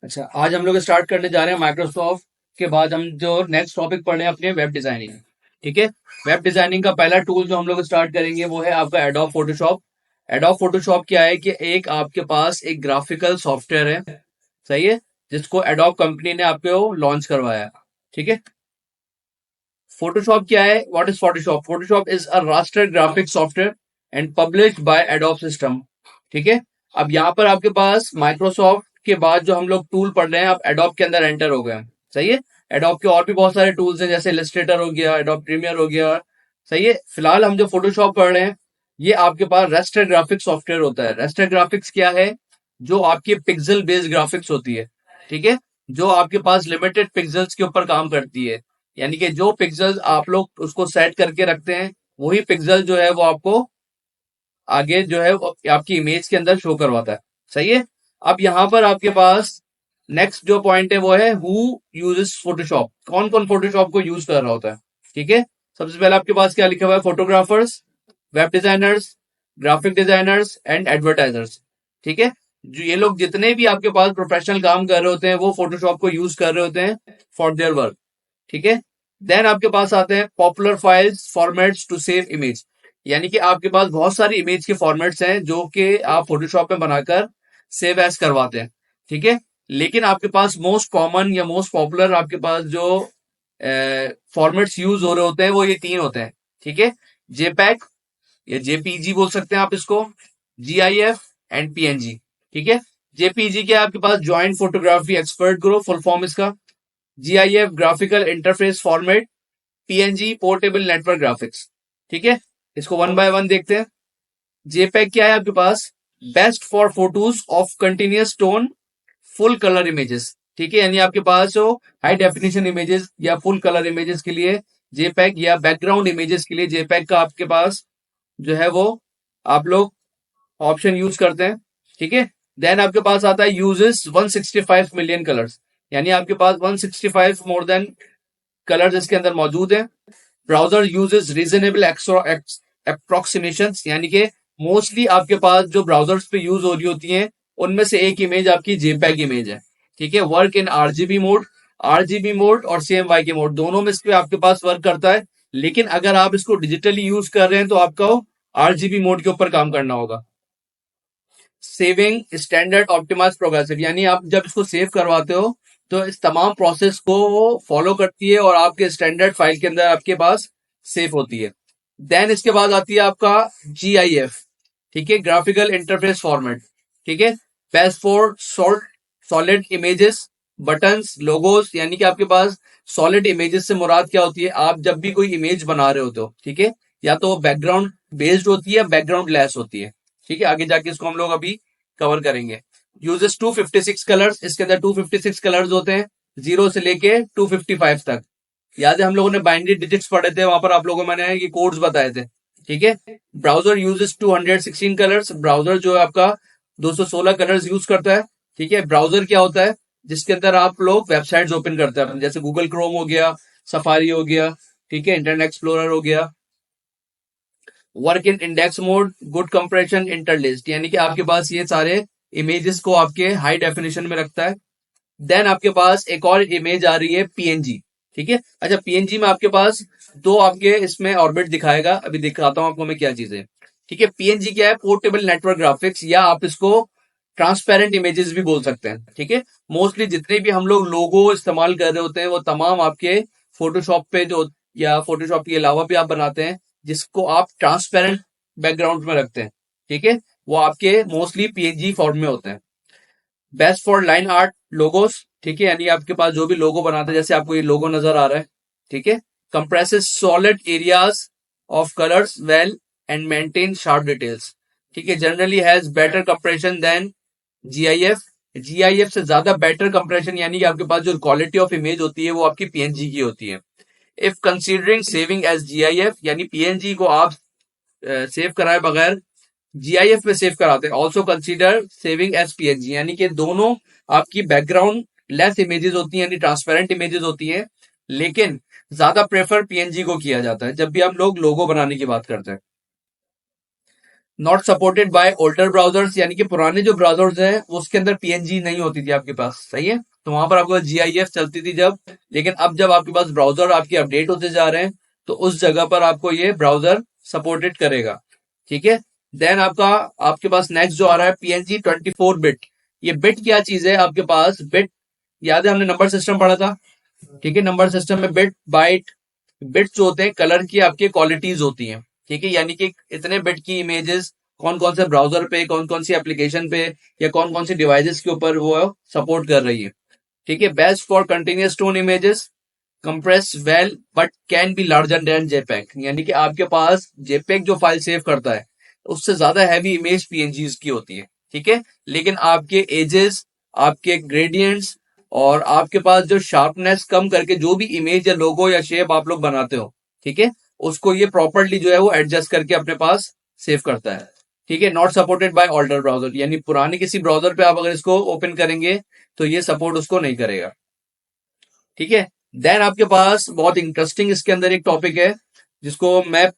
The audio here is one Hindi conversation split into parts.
अच्छा, आज हम लोग स्टार्ट करने जा रहे हैं माइक्रोसॉफ्ट के बाद हम जो नेक्स्ट टॉपिक पढ़ रहे हैं अपने वेब डिजाइनिंग। ठीक है। वेब डिजाइनिंग का पहला टूल जो हम लोग स्टार्ट करेंगे वो है आपका एडोब फोटोशॉप। एडोब फोटोशॉप क्या है कि एक आपके पास एक ग्राफिकल सॉफ्टवेयर है, सही है, जिसको एडोब कंपनी ने आपको लॉन्च करवाया। ठीक है। फोटोशॉप क्या है? What is Photoshop? Photoshop is a raster graphic software and published by adobe system. ठीक है। अब यहाँ पर आपके पास माइक्रोसॉफ्ट के बाद जो हम लोग टूल पढ़ रहे हैं, आप एडोब के अंदर एंटर हो गए हैं, सही है। एडोब के और भी बहुत सारे टूल्स हैं, जैसे इलस्ट्रेटर हो गया, एडोब प्रीमियर हो गया, सही है। फिलहाल हम जो फोटोशॉप पढ़ रहे हैं, ये आपके पास रेस्टर ग्राफिक्स सॉफ्टवेयर होता है। रेस्टर ग्राफिक्स क्या है? जो आपकी पिक्सल बेस्ड ग्राफिक्स होती है, ठीक है, जो आपके पास लिमिटेड पिक्सल्स के ऊपर काम करती है। यानी कि जो पिक्सल आप लोग उसको सेट करके रखते हैं, वही पिक्सल जो है वो आपको आगे जो है वो आपकी इमेज के अंदर शो करवाता है, सही है। अब यहां पर आपके पास नेक्स्ट जो पॉइंट है वो है हु यूजेस फोटोशॉप। कौन कौन फोटोशॉप को यूज कर रहा होता है? ठीक है। सबसे पहले आपके पास क्या लिखा हुआ है? Photographers, web designers, graphic designers and advertisers. ठीक है। जो ये लोग जितने भी आपके पास प्रोफेशनल काम कर रहे होते हैं, वो फोटोशॉप को यूज कर रहे होते हैं फॉर देयर वर्क। ठीक है। देन आपके पास आते हैं popular files formats to save image. यानी कि आपके पास बहुत सारी इमेज के फॉर्मेट्स हैं जो कि आप फोटोशॉप में बनाकर सेव एज करवाते हैं। ठीक है। लेकिन आपके पास मोस्ट कॉमन या मोस्ट पॉपुलर आपके पास जो फॉर्मेट्स यूज हो रहे होते हैं वो ये तीन होते हैं। ठीक है। जेपैक या जेपीजी बोल सकते हैं आप इसको, जीआईएफ एंड पीएनजी। ठीक है। जेपीजी क्या है? आपके पास joint photography expert group, full form इसका। GIF graphical interface format, PNG portable network graphics. ठीक है। इसको वन बाय वन देखते हैं। जेपेग क्या है आपके पास? Best for photos of continuous tone full colour images. ठीक है। यानी आपके पास जो हाई डेफिनेशन इमेजेस या फुल कलर इमेजेस के लिए जेपेग, या बैकग्राउंड इमेजेस के लिए जेपेग का आपके पास जो है वो आप लोग ऑप्शन यूज करते हैं। ठीक है। देन आपके पास आता है यूजेस 165 मिलियन कलर्स। यानी आपके पास 165 मोर देन कलर्स इसके अंदर मौजूद है। ब्राउजर यूजेस रीजनेबल अप्रोक्सीमेशन, यानी कि मोस्टली आपके पास जो ब्राउजर्स पे यूज हो रही होती हैं, उनमें से एक इमेज आपकी जेपैग इमेज है। ठीक है। Work in RGB mode, RGB mode और सीएमवाई के मोड दोनों में से आपके पास वर्क करता है। लेकिन अगर आप इसको डिजिटली यूज कर रहे हैं तो आपको आरजीबी मोड के ऊपर काम करना होगा। सेविंग स्टैंडर्ड ऑप्टिमाइज प्रोग्रेसिव, यानी आप जब इसको सेव करवाते हो तो इस तमाम प्रोसेस को वो फॉलो करती है और आपके स्टैंडर्ड फाइल के अंदर आपके पास सेव होती है। देन इसके बाद आती है आपका जीआईएफ। ठीक है। Graphical interface format. ठीक है। Best for solid images, buttons, logos. यानी कि आपके पास सॉलिड इमेजेस से मुराद क्या होती है? आप जब भी कोई इमेज बना रहे होते हो, ठीक है, या तो बैकग्राउंड बेस्ड होती है, बैकग्राउंड लेस होती है। ठीक है। आगे जाके इसको हम लोग अभी कवर करेंगे। यूजेस 256 कलर्स, इसके अंदर 256 कलर्स होते हैं, 0 से लेके 255 तक। याद है हम लोगों ने बाइनरी डिजिट्स पढ़े थे, वहां पर आप लोगों को मैंने ये कोड्स बताए थे। ठीक है। ब्राउजर यूजेस 216 कलर्स, ब्राउजर जो है आपका 216 कलर्स यूज करता है। ठीक है। ब्राउजर क्या होता है? जिसके अंदर आप लोग वेबसाइट्स ओपन करते हैं, जैसे गूगल क्रोम हो गया, सफारी हो गया, ठीक है, इंटरनेट एक्सप्लोरर हो गया। Work in index mode, good compression, interlaced, यानी कि आपके पास ये सारे इमेजेस को आपके हाई डेफिनेशन में रखता है। देन आपके पास एक और इमेज आ रही है पीएनजी। ठीक है। अच्छा, पीएनजी में आपके पास दो आपके इसमें ऑर्बिट दिखाएगा, अभी दिखाता हूं आपको मैं क्या चीज है। ठीक है। पीएनजी क्या है? पोर्टेबल नेटवर्क ग्राफिक्स, या आप इसको ट्रांसपेरेंट इमेजेस भी बोल सकते हैं। ठीक है। मोस्टली जितने भी हम लोग लोगो इस्तेमाल कर रहे होते हैं वो तमाम आपके फोटोशॉप पे जो, या फोटोशॉप के अलावा भी आप बनाते हैं, जिसको आप ट्रांसपेरेंट बैकग्राउंड में रखते हैं। ठीक है। वो आपके मोस्टली पीएनजी फॉर्म में होते हैं। Best for line art logos. ठीक है। यानी आपके पास जो भी लोगो बनाते हैं, जैसे आपको ये लोगो नजर आ रहा है, ठीक है, compresses solid areas of colours well and maintain sharp details. ठीक है। Generally has better compression than GIF. GIF से ज्यादा बेटर कंप्रेशन, यानी कि आपके पास जो क्वालिटी ऑफ इमेज होती है वो आपकी पीएनजी की होती है। If considering saving as GIF, यानी पीएनजी को आप सेव कराए बगैर जीआईएफ में सेव कराते हैं, also consider saving as PNG, यानी कि दोनों आपकी बैकग्राउंड लेस इमेजेस होती हैं, यानी ट्रांसपेरेंट इमेजेस होती हैं, लेकिन ज्यादा प्रेफर पीएनजी को किया जाता है जब भी हम लोग लोगो बनाने की बात करते हैं। Not supported by older browsers, यानी कि पुराने जो ब्राउजर्स हैं उसके अंदर पीएनजी नहीं होती थी आपके पास, सही है। तो वहां पर आपको जीआईएफ चलती थी जब, लेकिन अब जब आपके पास ब्राउजर आपके अपडेट होते जा रहे हैं तो उस जगह पर आपको ये ब्राउजर सपोर्टेड करेगा, ठीक है। देन आपका आपके पास नेक्स्ट जो आ रहा है पीएनजी 24 बिट। ये बिट क्या चीज है आपके पास, बिट याद है हमने नंबर सिस्टम पढ़ा था, ठीक है। नंबर सिस्टम में बिट बाइट, बिट्स जो होते हैं कलर की आपकी क्वालिटीज होती हैं, ठीक है। यानी कि इतने बिट की इमेजेस कौन कौन से ब्राउजर पे, कौन कौन सी एप्लीकेशन पे या कौन कौन सी डिवाइसेस के ऊपर वो सपोर्ट कर रही है, ठीक है। Best for continuous tone images, compress well but can be larger than JPEG, यानी कि आपके पास जेपेग जो फाइल सेव करता है उससे ज्यादा हैवी इमेज पीएनजीज की होती है, ठीक है। लेकिन आपके एजेस, आपके ग्रेडियंट्स और आपके पास जो शार्पनेस कम करके जो भी इमेज या लोगो या शेप आप लोग बनाते हो, ठीक है, उसको ये प्रॉपरली जो है वो एडजस्ट करके अपने पास सेव करता है, ठीक है। Not supported by older browser, यानी पुराने किसी ब्राउजर पे आप अगर इसको ओपन करेंगे तो ये सपोर्ट उसको नहीं करेगा, ठीक है। देन आपके पास बहुत इंटरेस्टिंग इसके अंदर एक टॉपिक है जिसको मैं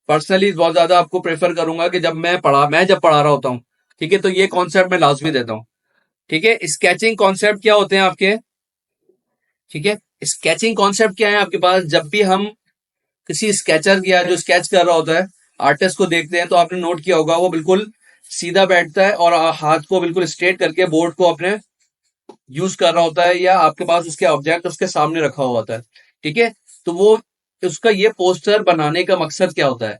पर्सनली बहुत ज्यादा आपको प्रेफर करूंगा कि मैं जब पढ़ा रहा होता हूँ, ठीक है, तो ये कॉन्सेप्ट मैं लाजमी देता हूँ, ठीक है। स्केचिंग कॉन्सेप्ट क्या होते हैं आपके, ठीक है। स्केचिंग कॉन्सेप्ट क्या है आपके पास, जब भी हम किसी स्केचर या जो स्केच कर रहा होता है आर्टिस्ट को देखते हैं तो आपने नोट किया होगा वो बिल्कुल सीधा बैठता है और हाथ को बिल्कुल स्ट्रेट करके बोर्ड को अपने यूज कर रहा होता है या आपके पास उसके ऑब्जेक्ट उसके सामने रखा हुआ होता है, ठीक है। तो वो उसका ये पोस्टर बनाने का मकसद क्या होता है,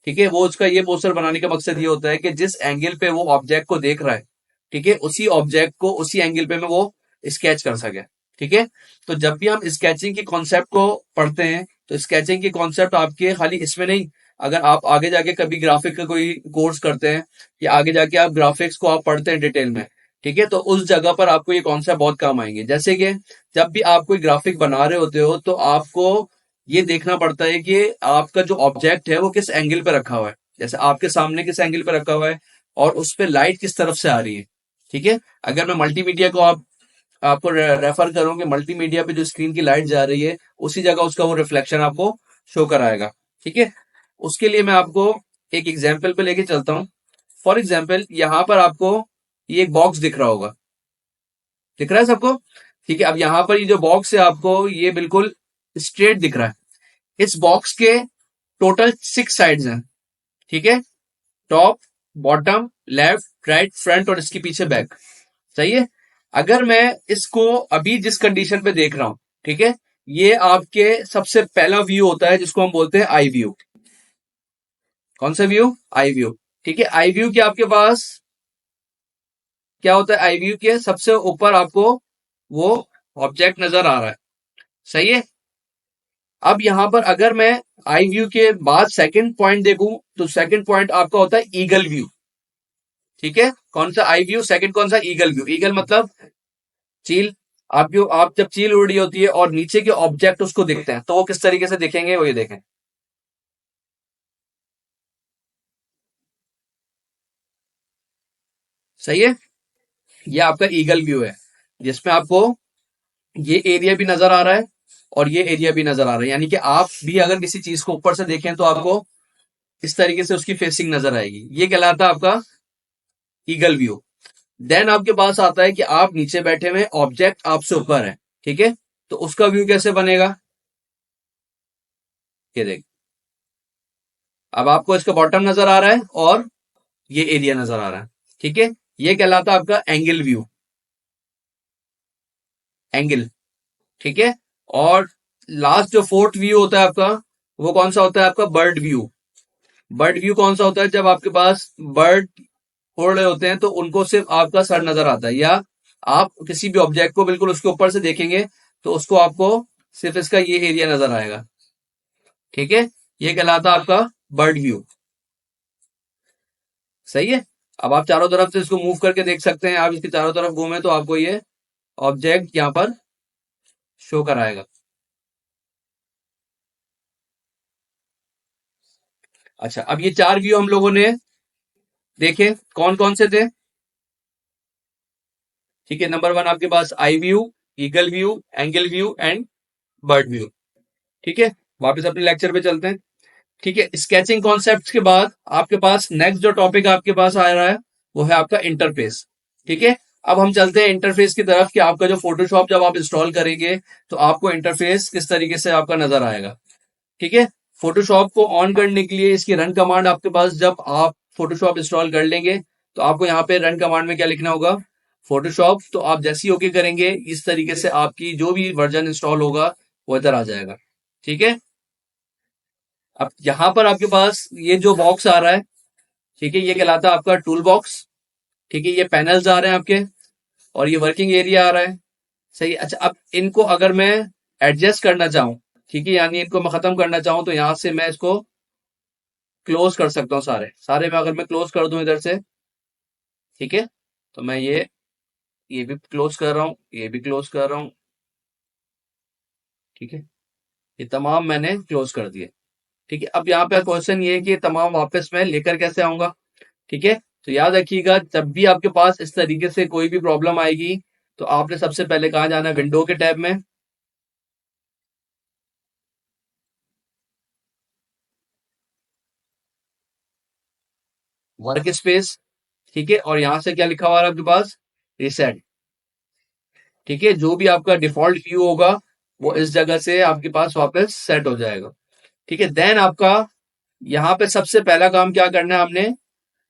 ठीक है। वो उसका ये पोस्टर बनाने का मकसद ये होता है कि जिस एंगल पे वो ऑब्जेक्ट को देख रहा है, ठीक है, उसी ऑब्जेक्ट को उसी एंगल पे में वो स्केच कर सके, ठीक है। तो जब भी हम स्केचिंग की कॉन्सेप्ट को पढ़ते हैं तो स्केचिंग की कॉन्सेप्ट आपके खाली इसमें नहीं, अगर आप आगे जाके कभी ग्राफिक का कोई कोर्स करते हैं या आगे जाके आप ग्राफिक्स को आप पढ़ते हैं डिटेल में, ठीक है, तो उस जगह पर आपको ये कॉन्सेप्ट बहुत काम आएंगे। जैसे कि जब भी आप कोई ग्राफिक बना रहे होते हो तो आपको ये देखना पड़ता है कि आपका जो ऑब्जेक्ट है वो किस एंगल पे रखा हुआ है, जैसे आपके सामने किस एंगल पे रखा हुआ है और उस पे लाइट किस तरफ से आ रही है, ठीक है। अगर मैं मल्टीमीडिया को आपको रेफर करूं कि मल्टीमीडिया पे जो स्क्रीन की लाइट जा रही है उसी जगह उसका वो रिफ्लेक्शन आपको शो कराएगा, ठीक है। उसके लिए मैं आपको एक एग्जाम्पल पे लेके चलता हूं। फॉर एग्जाम्पल यहां पर आपको ये एक बॉक्स दिख रहा होगा, दिख रहा है सबको, ठीक है। अब यहां पर ये जो बॉक्स है आपको ये बिल्कुल स्ट्रेट दिख रहा है। इस बॉक्स के टोटल 6 साइड्स हैं, ठीक है। Top, bottom, left, right, front और इसके पीछे बैक, सही है। अगर मैं इसको अभी जिस कंडीशन पे देख रहा हूं, ठीक है, ये आपके सबसे पहला व्यू होता है जिसको हम बोलते हैं आई व्यू। कौन सा व्यू, आई व्यू, ठीक है। आई व्यू के आपके पास क्या होता है, आई व्यू के सबसे ऊपर आपको वो ऑब्जेक्ट नजर आ रहा है, सही है। अब यहां पर अगर मैं आई व्यू के बाद सेकंड पॉइंट देखूं तो सेकंड पॉइंट आपका होता है ईगल व्यू, ठीक है। कौन सा आई व्यू, सेकंड कौन सा, ईगल व्यू। ईगल मतलब चील। आप जब चील उड़ रही होती है और नीचे के ऑब्जेक्ट उसको दिखते हैं तो वो किस तरीके से दिखेंगे, वो ये देखें, सही है। ये आपका ईगल व्यू है जिसमें आपको ये एरिया भी नजर आ रहा है और ये एरिया भी नजर आ रहा है, यानी कि आप भी अगर किसी चीज को ऊपर से देखें तो आपको इस तरीके से उसकी फेसिंग नजर आएगी, ये कहलाता है आपका ईगल व्यू। देन आपके पास आता है कि आप नीचे बैठे हुए, ऑब्जेक्ट आपसे ऊपर है, ठीक है, तो उसका व्यू कैसे बनेगा, ये देख। अब आपको इसका बॉटम नजर आ रहा है और ये एरिया नजर आ रहा है, ठीक है। ये कहलाता है आपका एंगल व्यू, एंगल, ठीक है। और लास्ट जो फोर्थ व्यू होता है आपका वो कौन सा होता है, आपका बर्ड व्यू। बर्ड व्यू कौन सा होता है, जब आपके पास बर्ड उड़ रहे होते हैं तो उनको सिर्फ आपका सर नजर आता है, या आप किसी भी ऑब्जेक्ट को बिल्कुल उसके ऊपर से देखेंगे तो उसको आपको सिर्फ इसका ये एरिया नजर आएगा, ठीक है। ये कहलाता है आपका बर्ड व्यू, सही है। अब आप चारों तरफ से इसको मूव करके देख सकते हैं, आप इसके चारों तरफ घूमे तो आपको ये ऑब्जेक्ट यहाँ पर शो कराएगा। अच्छा, अब ये 4 व्यू हम लोगों ने देखे, कौन कौन से थे, ठीक है। नंबर 1 आपके पास eye view, eagle view, angle view and bird view, ठीक है। वापस अपने लेक्चर पे चलते हैं। ठीक है, स्केचिंग कॉन्सेप्ट के बाद आपके पास नेक्स्ट जो टॉपिक आपके पास आ रहा है वो है आपका इंटरफेस। ठीक है, अब हम चलते हैं इंटरफेस की तरफ कि आपका जो फोटोशॉप जब आप इंस्टॉल करेंगे तो आपको इंटरफेस किस तरीके से आपका नजर आएगा। ठीक है, फोटोशॉप को ऑन करने के लिए इसकी रन कमांड आपके पास, जब आप फोटोशॉप इंस्टॉल कर लेंगे तो आपको यहाँ पे रन कमांड में क्या लिखना होगा, फोटोशॉप। तो आप जैसे ही ओके करेंगे इस तरीके से आपकी जो भी वर्जन इंस्टॉल होगा वो इधर आ जाएगा। ठीक है, अब यहाँ पर आपके पास ये जो बॉक्स आ रहा है, ठीक है, ये कहलाता है आपका टूल बॉक्स। ठीक है, ये पैनल्स आ रहे हैं आपके और ये वर्किंग एरिया आ रहा है। सही, अच्छा अब इनको अगर मैं एडजस्ट करना चाहूं, ठीक है, यानी इनको मैं खत्म करना चाहूं तो यहां से मैं इसको क्लोज कर सकता हूँ। सारे सारे में अगर मैं क्लोज कर दूं इधर से, ठीक है, तो मैं ये भी क्लोज कर रहा हूँ, ये भी क्लोज कर रहा हूँ। ठीक है, ये तमाम मैंने क्लोज कर दिए। ठीक है, अब यहाँ पे क्वेश्चन ये है कि ये तमाम वापस मैं लेकर कैसे आऊंगा। ठीक है, तो याद रखिएगा जब भी आपके पास इस तरीके से कोई भी प्रॉब्लम आएगी तो आपने सबसे पहले कहाँ जाना है, विंडो के टैब में। वर्क स्पेस, ठीक है, और यहां से क्या लिखा हुआ है आपके पास, रिसेट। ठीक है, जो भी आपका डिफॉल्ट व्यू होगा वो इस जगह से आपके पास वापस सेट हो जाएगा। ठीक है, देन आपका यहाँ पे सबसे पहला काम क्या करना है हमने,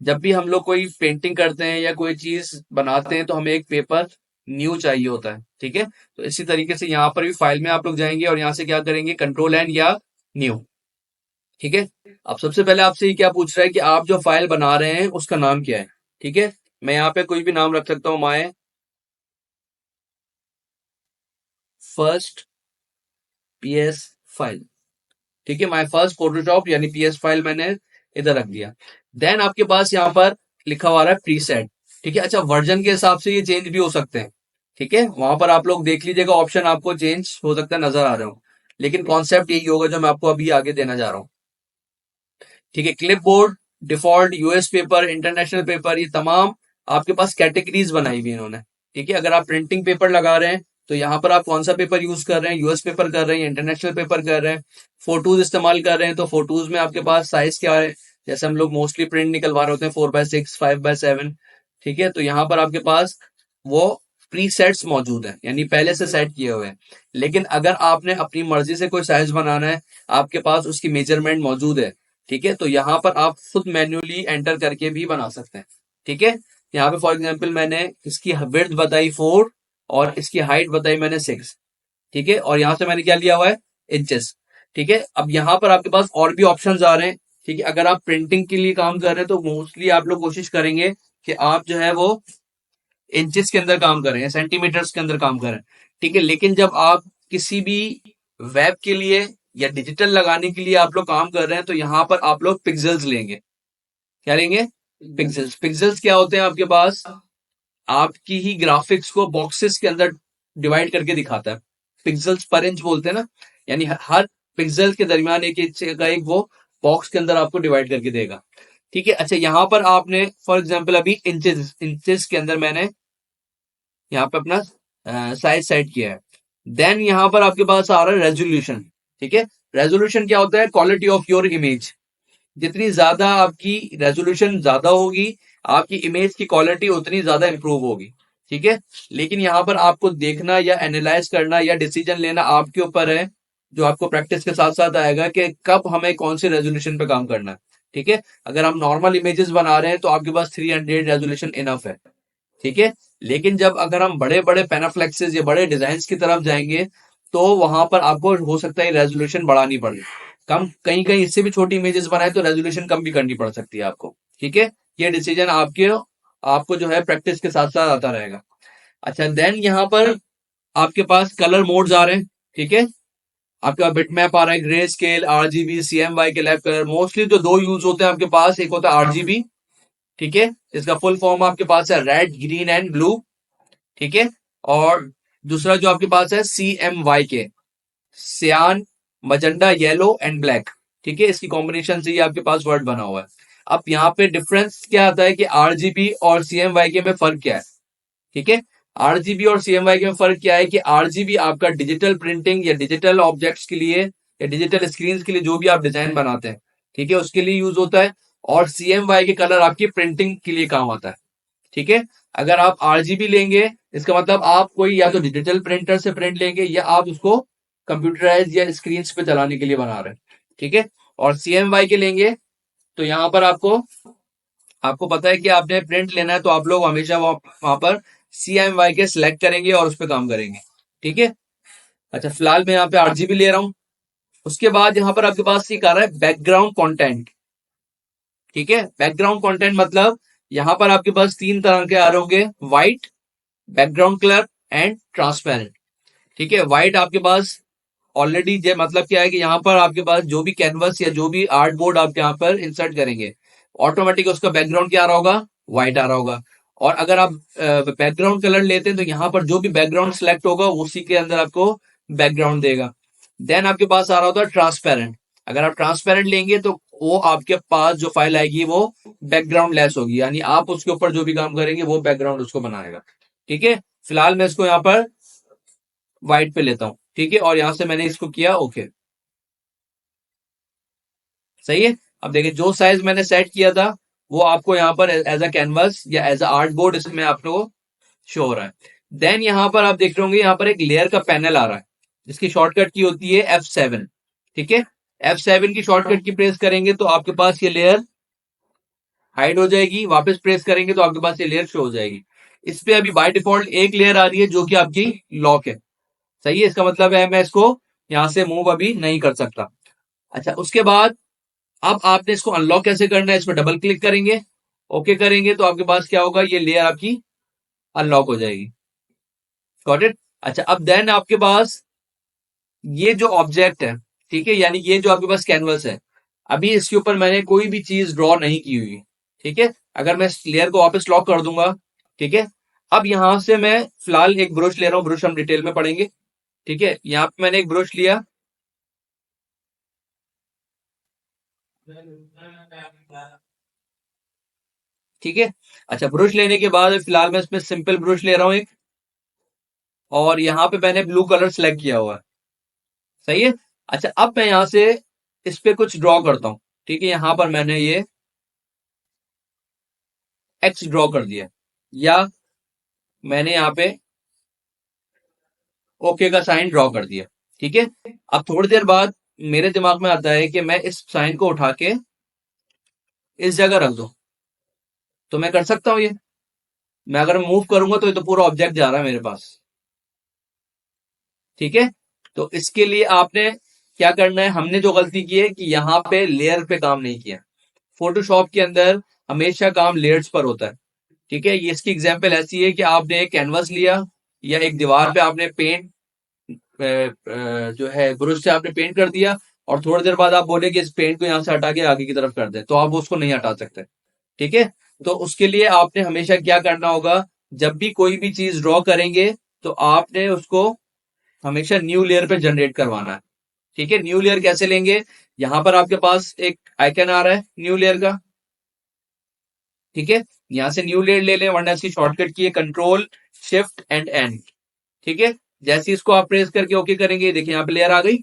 जब भी हम लोग कोई पेंटिंग करते हैं या कोई चीज बनाते हैं तो हमें एक पेपर न्यू चाहिए होता है। ठीक है, तो इसी तरीके से यहाँ पर भी फाइल में आप लोग जाएंगे और यहाँ से क्या करेंगे, कंट्रोल एंड या न्यू। ठीक है, अब सबसे पहले आपसे ये क्या पूछ रहा है कि आप जो फाइल बना रहे हैं उसका नाम क्या है। ठीक है, मैं यहाँ पे कोई भी नाम रख सकता हूँ, माय फर्स्ट पीएस फाइल। ठीक है, माय फर्स्ट फोटोशॉप यानी पीएस फाइल मैंने इधर रख दिया। देन आपके पास यहाँ पर लिखा हुआ है प्रीसेट। ठीक है, अच्छा वर्जन के हिसाब से ये चेंज भी हो सकते हैं। ठीक है, वहां पर आप लोग देख लीजिएगा, ऑप्शन आपको चेंज हो सकता है नजर आ रहे हो, लेकिन कॉन्सेप्ट यही होगा जो मैं आपको अभी आगे देना जा रहा हूँ। ठीक है, clipboard, default, US paper, international paper, ये तमाम आपके पास कैटेगरीज बनाई हुई इन्होंने। ठीक है, अगर आप प्रिंटिंग पेपर लगा रहे हैं तो यहाँ पर आप कौन सा पेपर यूज कर रहे हैं, यूएस पेपर कर रहे हैं, इंटरनेशनल पेपर कर रहे हैं, फोटोज इस्तेमाल कर रहे हैं तो फोटोज में आपके पास साइज क्या है, जैसे हम लोग मोस्टली प्रिंट निकलवा रहे होते हैं 4x6, 5x7। ठीक है, तो यहाँ पर आपके पास वो प्री सेट्स मौजूद है, यानी पहले से सेट किए हुए हैं। लेकिन अगर आपने अपनी मर्जी से कोई साइज बनाना है, आपके पास उसकी मेजरमेंट मौजूद है, ठीक है, तो यहाँ पर आप खुद मैन्युअली एंटर करके भी बना सकते हैं। ठीक है, यहाँ पे फॉर एग्जांपल मैंने इसकी विड्थ बताई 4 और इसकी हाइट बताई मैंने 6। ठीक है, और यहाँ से मैंने क्या लिया हुआ है, इंचेस। ठीक है, अब यहाँ पर आपके पास और भी ऑप्शंस आ रहे हैं। ठीक है, अगर आप प्रिंटिंग के लिए काम कर रहे हैं तो मोस्टली आप लोग कोशिश करेंगे कि आप जो है वो इंचेस के अंदर काम करें या सेंटीमीटर्स के अंदर काम करें। ठीक है, लेकिन जब आप किसी भी वेब के लिए या डिजिटल लगाने के लिए आप लोग काम कर रहे हैं तो यहाँ पर आप लोग पिक्सल्स लेंगे। क्या लेंगे, पिक्सल्स। पिक्सल्स क्या होते हैं आपके पास, आपकी ही ग्राफिक्स को बॉक्सेस के अंदर डिवाइड करके दिखाता है। पिक्सल्स पर इंच बोलते हैं ना, यानी हर पिक्सल के दरमियान एक इंच का एक वो बॉक्स के अंदर आपको डिवाइड करके देगा। ठीक है, अच्छा यहाँ पर आपने फॉर एग्जांपल अभी इंचेस इंचेस के अंदर मैंने यहाँ पे अपना साइज सेट किया है। देन यहाँ पर आपके पास आ रहा है रेजोल्यूशन। ठीक है, रेजोल्यूशन क्या होता है, क्वालिटी ऑफ योर इमेज। जितनी ज्यादा आपकी रेजोल्यूशन ज्यादा होगी, आपकी इमेज की क्वालिटी उतनी ज्यादा इंप्रूव होगी। ठीक है, लेकिन यहाँ पर आपको देखना या एनालाइज करना या डिसीजन लेना आपके ऊपर है, जो आपको प्रैक्टिस के साथ साथ आएगा कि कब हमें कौन सी रेजोल्यूशन पे काम करना है। ठीक है, अगर हम नॉर्मल इमेजेस बना रहे हैं तो आपके पास 300 रेजोल्यूशन इनफ है। ठीक है, लेकिन जब अगर हम बड़े बड़े पेनाफ्लेक्सेस या बड़े डिजाइन की तरफ जाएंगे तो वहां पर आपको हो सकता है रेजोल्यूशन बढ़ानी पड़े, कम कहीं कहीं इससे भी छोटी इमेजेस बनाए तो रेजोल्यूशन कम भी करनी पड़ सकती है आपको। ठीक है, ये डिसीजन आपके आपको जो है प्रैक्टिस के साथ साथ आता रहेगा। अच्छा, देन यहाँ पर आपके पास कलर मोड्स आ रहे हैं। ठीक है, आपका बिट मैप आ रहा है, ग्रे स्केल, आरजीबी, सीएमवाई के लैब कलर। मोस्टली जो दो यूज होते हैं आपके पास, एक होता है आरजीबी, ठीक है, इसका फुल फॉर्म आपके पास है रेड, ग्रीन एंड ब्लू। ठीक है, और दूसरा जो आपके पास है CMY के, सियान, मजेंडा, येलो एंड ब्लैक। ठीक है, इसकी कॉम्बिनेशन से ये आपके पास वर्ड बना हुआ है। अब यहाँ पे डिफरेंस क्या आता है कि आरजीबी और CMY के में फर्क क्या है। ठीक है, आरजीबी और CMY के में फर्क क्या है कि आरजीबी आपका डिजिटल प्रिंटिंग या डिजिटल ऑब्जेक्ट्स के लिए या डिजिटल स्क्रीन के लिए जो भी आप डिजाइन बनाते हैं ठीक है, उसके लिए यूज होता है। और CMYK कलर आपकी प्रिंटिंग के लिए काम आता है। ठीक है, अगर आप RGB लेंगे, इसका मतलब आप कोई या तो डिजिटल प्रिंटर से प्रिंट लेंगे या आप उसको कंप्यूटराइज या स्क्रीन पे चलाने के लिए बना रहे हैं। ठीक है, और CMYK लेंगे तो यहाँ पर आपको पता है कि आपने प्रिंट लेना है, तो आप लोग हमेशा वहां पर CMYK सिलेक्ट करेंगे और उस पर काम करेंगे। ठीक है, अच्छा फिलहाल मैं यहाँ पे RGB ले रहा हूँ। उसके बाद यहाँ पर आपके पास एक आ रहा है बैकग्राउंड कंटेंट। ठीक है, बैकग्राउंड कंटेंट मतलब यहाँ पर आपके पास तीन तरह के आ रहे होंगे, white, background colour and transparent. ठीक है, व्हाइट आपके पास ऑलरेडी मतलब क्या है कि यहाँ पर आपके पास जो भी कैनवस या जो भी आर्ट बोर्ड आप यहाँ पर इंसर्ट करेंगे, ऑटोमेटिक उसका बैकग्राउंड क्या आ रहा होगा, व्हाइट आ रहा होगा। और अगर आप बैकग्राउंड कलर लेते हैं तो यहाँ पर जो भी बैकग्राउंड सिलेक्ट होगा उसी के अंदर आपको बैकग्राउंड देगा। देन आपके पास आ रहा होता है ट्रांसपेरेंट। अगर आप ट्रांसपेरेंट लेंगे तो वो आपके पास जो फाइल आएगी वो बैकग्राउंड लेस होगी, यानी आप उसके ऊपर जो भी काम करेंगे वो बैकग्राउंड उसको बनाएगा। ठीक है, फिलहाल मैं इसको यहाँ पर व्हाइट पे लेता हूं। ठीक है, और यहां से मैंने इसको किया ओके। सही है, अब देखिए जो साइज मैंने सेट किया था वो आपको यहाँ पर एज अ कैनवस या एज अ आर्ट बोर्ड इसमें आपको शो हो रहा है। देन यहाँ पर आप देख रहे होंगे यहाँ पर एक लेयर का पैनल आ रहा है, जिसकी शॉर्टकट की होती है F7। ठीक है, F7 की शॉर्टकट की प्रेस करेंगे तो आपके पास ये लेयर हाइड हो जाएगी, वापस प्रेस करेंगे तो आपके पास ये लेयर शो हो जाएगी। इस पे अभी बाय डिफॉल्ट एक लेयर आ रही है जो कि आपकी लॉक है। सही है, इसका मतलब है मैं इसको यहां से मूव अभी नहीं कर सकता। अच्छा, उसके बाद अब आपने इसको अनलॉक कैसे करना है, इसमें डबल क्लिक करेंगे, ओके करेंगे तो आपके पास क्या होगा, ये लेयर आपकी अनलॉक हो जाएगी। Got it. अच्छा, अब देन आपके पास ये जो ऑब्जेक्ट है, ठीक है, यानी ये जो आपके पास कैनवस है, अभी इसके ऊपर मैंने कोई भी चीज ड्रॉ नहीं की हुई। ठीक है, अगर मैं इस लेयर को वापस लॉक कर दूंगा, ठीक है, अब यहां से मैं फिलहाल एक ब्रश ले रहा हूं, ब्रश हम डिटेल में पढ़ेंगे। ठीक है, यहाँ पे मैंने एक ब्रश लिया। ठीक है, अच्छा ब्रश लेने के बाद फिलहाल मैं इसमें सिंपल ब्रश ले रहा हूं एक, और यहाँ पे मैंने ब्लू कलर सेलेक्ट किया हुआ है। सही है, अच्छा अब मैं यहां से इस पे कुछ ड्रॉ करता हूं। ठीक है, यहां पर मैंने ये एक्स ड्रॉ कर दिया, या मैंने यहाँ पे ओके का साइन ड्रॉ कर दिया। ठीक है, अब थोड़ी देर बाद मेरे दिमाग में आता है कि मैं इस साइन को उठा के इस जगह रख दूं, तो मैं कर सकता हूं ये। मैं अगर मूव करूंगा तो ये तो पूरा ऑब्जेक्ट जा रहा है मेरे पास। ठीक है, तो इसके लिए आपने क्या करना है, हमने जो गलती की है कि यहाँ पे लेयर पे काम नहीं किया। फोटोशॉप के अंदर हमेशा काम लेयर्स पर होता है। ठीक है, ये इसकी एग्जांपल ऐसी है कि आपने एक कैनवस लिया या एक दीवार पे आपने पेंट जो है ब्रश से आपने पेंट कर दिया, और थोड़ी देर बाद आप बोले कि इस पेंट को यहाँ से हटा के आगे की तरफ कर दे, तो आप उसको नहीं हटा सकते। ठीक है, तो उसके लिए आपने हमेशा क्या करना होगा, जब भी कोई भी चीज ड्रॉ करेंगे तो आपने उसको हमेशा न्यू लेयर पे जनरेट करवाना है। ठीक है, न्यू लेयर कैसे लेंगे, यहां पर आपके पास एक आइकन आ रहा है न्यू लेयर का। ठीक है, यहां से न्यू लेयर ले लें, वरना इसकी शॉर्टकट की है कंट्रोल शिफ्ट एंड एन। ठीक है, जैसे इसको आप प्रेस करके ओके करेंगे, देखिए यहाँ पे लेयर आ गई।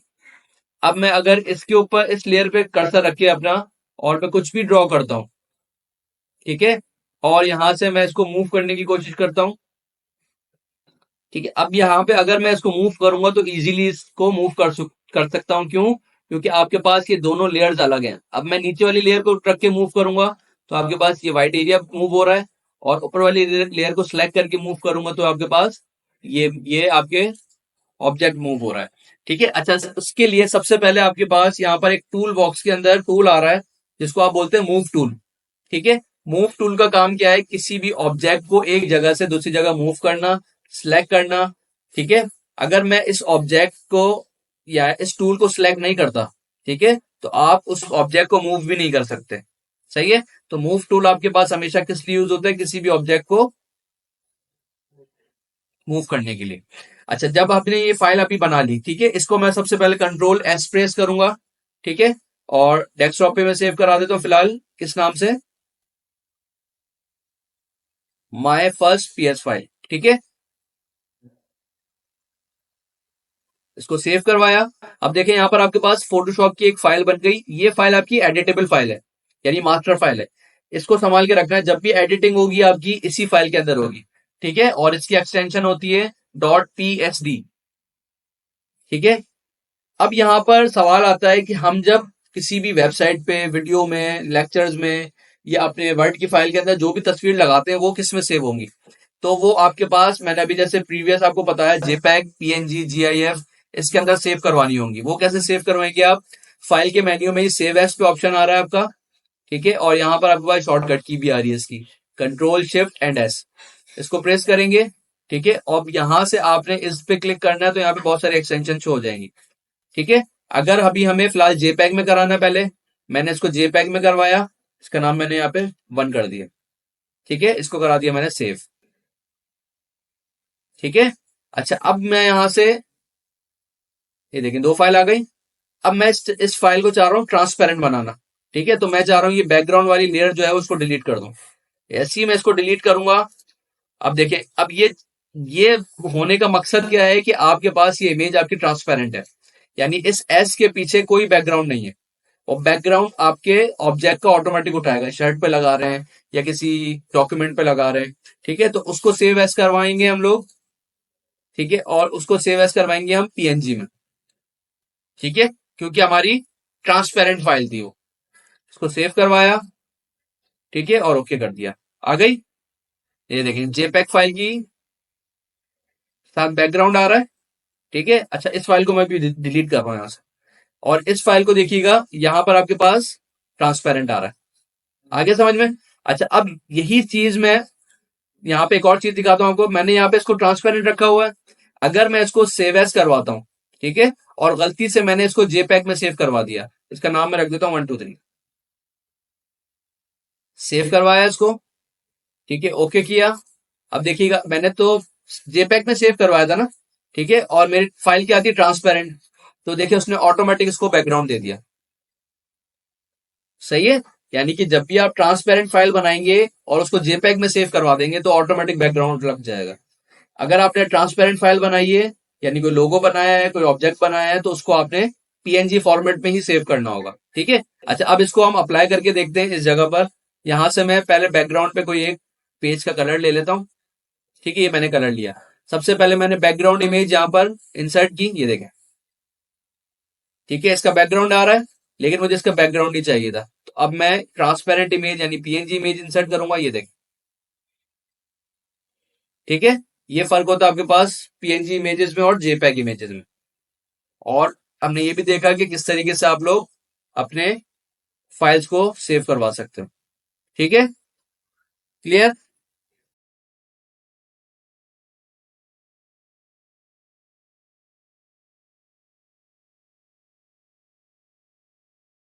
अब मैं अगर इसके ऊपर इस लेयर पे कर्सर रख के अपना और मैं कुछ भी ड्रॉ करता हूं, ठीक है, और यहां से मैं इसको मूव करने की कोशिश करता हूं। ठीक है, अब यहाँ पे अगर मैं इसको मूव करूंगा तो इजीली इसको मूव कर सकता हूँ। क्यों, क्योंकि आपके पास ये दोनों लेयर्स अलग हैं। अब मैं नीचे वाली लेयर को रख के मूव करूंगा तो आपके पास ये व्हाइट एरिया मूव हो रहा है, और ऊपर वाली लेयर को सिलेक्ट करके मूव करूंगा तो आपके पास ये आपके ऑब्जेक्ट मूव हो रहा है। ठीक है, अच्छा उसके लिए सबसे पहले आपके पास यहाँ पर एक टूल बॉक्स के अंदर टूल आ रहा है जिसको आप बोलते हैं मूव टूल। ठीक है, मूव टूल का काम क्या है, किसी भी ऑब्जेक्ट को एक जगह से दूसरी जगह मूव करना, सिलेक्ट करना। ठीक है, अगर मैं इस ऑब्जेक्ट को या इस टूल को सिलेक्ट नहीं करता, ठीक है, तो आप उस ऑब्जेक्ट को मूव भी नहीं कर सकते। सही है, तो मूव टूल आपके पास हमेशा किस लिए यूज होता है, किसी भी ऑब्जेक्ट को मूव करने के लिए। अच्छा, जब आपने ये फाइल अभी बना ली, ठीक है, इसको मैं सबसे पहले कंट्रोल एस प्रेस करूंगा। ठीक है, और डेस्कटॉप पे मैं सेव करा देता हूं फिलहाल किस नाम से, माय फर्स्ट PS फाइल। ठीक है, इसको सेव करवाया। अब देखें यहाँ पर आपके पास फोटोशॉप की एक फाइल बन गई। ये फाइल आपकी एडिटेबल फाइल है, यानी मास्टर फाइल है। इसको संभाल के रखना है, जब भी एडिटिंग होगी आपकी इसी फाइल के अंदर होगी। ठीक है, और इसकी एक्सटेंशन होती है .psd। ठीक है, अब यहाँ पर सवाल आता है कि हम जब किसी भी वेबसाइट पे, वीडियो में, लेक्चर्स में या अपने वर्ड की फाइल के अंदर जो भी तस्वीर लगाते हैं वो किस में सेव होंगी। तो वो आपके पास, मैंने अभी जैसे प्रीवियस आपको बताया, जेपैग, पीएनजी, जीआईएफ, इसके अंदर सेव करवानी होंगी। वो कैसे सेव करवाएंगे आप? फाइल के मेन्यू में ही सेव एज पे ऑप्शन आ रहा है आपका। ठीक है, और यहाँ पर आपके पास शॉर्टकट की भी आ रही है इसकी, Ctrl+Shift+S। इसको प्रेस करेंगे। ठीक है, अब यहां से आपने इस पे क्लिक करना है तो यहाँ पे बहुत सारे एक्सटेंशन शो हो जाएंगी। ठीक है, अगर अभी हमें फिलहाल जेपैग में कराना है, पहले मैंने इसको जेपैग में करवाया। इसका नाम मैंने यहाँ पे 1 कर दिया। ठीक है, इसको करा दिया मैंने सेव। ठीक है, अच्छा अब मैं यहां से, ये देखें 2 फाइल आ गई। अब मैं इस फाइल को चाह रहा हूँ ट्रांसपेरेंट बनाना। ठीक है, तो मैं चाह रहा हूँ ये बैकग्राउंड वाली लेयर जो है उसको डिलीट कर दूं। ऐसे ही मैं इसको डिलीट करूंगा। अब देखें, अब ये होने का मकसद क्या है कि आपके पास ये इमेज आपकी ट्रांसपेरेंट है, यानी इस एस के पीछे कोई बैकग्राउंड नहीं है। और बैकग्राउंड आपके ऑब्जेक्ट का ऑटोमेटिक उठाएगा। शर्ट पे लगा रहे हैं या किसी डॉक्यूमेंट पे लगा रहे हैं, ठीक है, तो उसको सेव एज करवाएंगे हम लोग। ठीक है, और उसको सेव एज करवाएंगे हम पीएनजी में। ठीक है, क्योंकि हमारी ट्रांसपेरेंट फाइल थी वो। इसको सेव करवाया। ठीक है, और ओके कर दिया। आ गई, ये देखें जेपैक फाइल की साथ बैकग्राउंड आ रहा है। ठीक है, अच्छा इस फाइल को मैं भी डिलीट कर रहा हूं यहां से, और इस फाइल को देखिएगा, यहां पर आपके पास ट्रांसपेरेंट आ रहा है। आगे समझ में? अच्छा, अब यही चीज मैं यहाँ पे एक और चीज दिखाता हूं आपको। मैंने यहाँ पे इसको ट्रांसपेरेंट रखा हुआ है। अगर मैं इसको सेव एज करवाता हूँ, ठीक है, और गलती से मैंने इसको जेपैक में सेव करवा दिया, इसका नाम मैं रख देता हूँ 1 2 3। सेव करवाया इसको। ठीक है, ओके किया। अब देखिएगा, मैंने तो जेपैक में सेव करवाया था ना। ठीक है, और मेरी फाइल क्या थी? ट्रांसपेरेंट। तो देखिए उसने ऑटोमेटिक इसको बैकग्राउंड दे दिया। सही है, यानी कि जब भी आप ट्रांसपेरेंट फाइल बनाएंगे और उसको जेपैग में सेव करवा देंगे तो ऑटोमेटिक बैकग्राउंड लग जाएगा। अगर आपने ट्रांसपेरेंट फाइल बनाई है, यानी कोई लोगो बनाया है, कोई ऑब्जेक्ट बनाया है, तो उसको आपने पीएनजी फॉर्मेट में ही सेव करना होगा। ठीक है, अच्छा अब इसको हम अप्लाई करके देखते हैं इस जगह पर। यहां से मैं पहले बैकग्राउंड पे कोई एक पेज का कलर ले लेता हूं। ठीक है, ये मैंने कलर लिया। सबसे पहले मैंने बैकग्राउंड इमेज यहां पर इंसर्ट की, ये देखें। ठीक है, इसका बैकग्राउंड आ रहा है, लेकिन मुझे इसका बैकग्राउंड नहीं चाहिए था। तो अब मैं ट्रांसपेरेंट इमेज यानी पीएनजी इमेज इंसर्ट करूंगा, ये देखें। ठीक है, ये फर्क होता है आपके पास पीएनजी इमेजेस में और जेपैग इमेजेस में। और हमने ये भी देखा कि किस तरीके से आप लोग अपने फाइल्स को सेव करवा सकते हो। ठीक है, क्लियर?